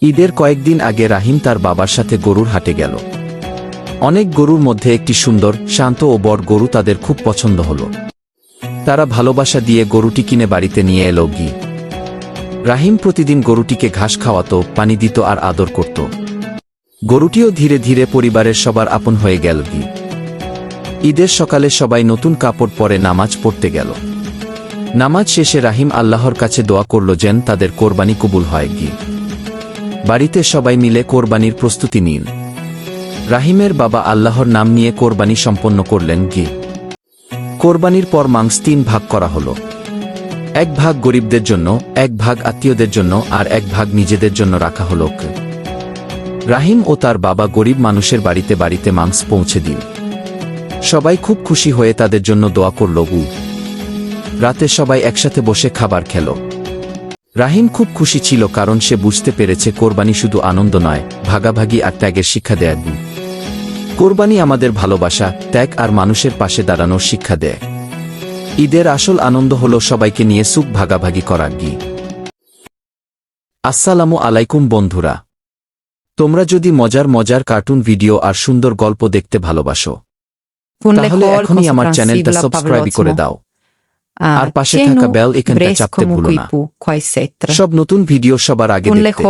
ঈদের কয়েকদিন আগে রাহিম তার বাবার সাথে গরুর হাটে গেল। অনেক গরুর মধ্যে একটি সুন্দর, শান্ত ও বড় গরু তাদের খুব পছন্দ হল। তারা ভালোবাসা দিয়ে গরুটি কিনে বাড়িতে নিয়ে এলো। রাহিম প্রতিদিন গরুটিকে ঘাস খাওয়াতো, পানি দিত আর আদর করত। গরুটিও ধীরে ধীরে পরিবারের সবার আপন হয়ে গেল। ঈদের সকালে সবাই নতুন কাপড় পরে নামাজ পড়তে গেল। নামাজ শেষে রাহিম আল্লাহর কাছে দোয়া করল যেন তাদের কোরবানি কবুল হয়। বাড়িতে সবাই মিলে কোরবানির প্রস্তুতি নিন। রাহিমের বাবা আল্লাহর নাম নিয়ে কোরবানি সম্পন্ন করলেন। কোরবানির পর মাংস 3 ভাগ করা হল। 1 ভাগ গরিবদের জন্য, 1 ভাগ আত্মীয়দের জন্য আর 1 ভাগ নিজেদের জন্য রাখা হল। রাহিম ও তার বাবা গরিব মানুষের বাড়িতে বাড়িতে মাংস পৌঁছে দিন। সবাই খুব খুশি হয়ে তাদের জন্য দোয়া করল। রাতে সবাই একসাথে বসে খাবার খেল। রাহিম খুব খুশি ছিল কারণ সে বুঝতে পেরেছে কোরবানি শুধু আনন্দ নয়, ভাগাভাগি আর ত্যাগের শিক্ষা দেয়। কোরবানি আমাদের ভালোবাসা, ত্যাগ আর মানুষের পাশে দাঁড়ানোর শিক্ষা দেয়। ঈদের আসল আনন্দ হল সবাইকে নিয়ে সুখ ভাগাভাগি করা। আসসালামু আলাইকুম বন্ধুরা, তোমরা যদি মজার কার্টুন ভিডিও আর সুন্দর গল্প দেখতে ভালোবাসো তাহলে এখনই আমার চ্যানেলটা সাবস্ক্রাইব করে দাও আর পাশে থাকা বেল আইকনটা চাপতে ভুলো না। সব নতুন ভিডিও সবার আগে দেখতে।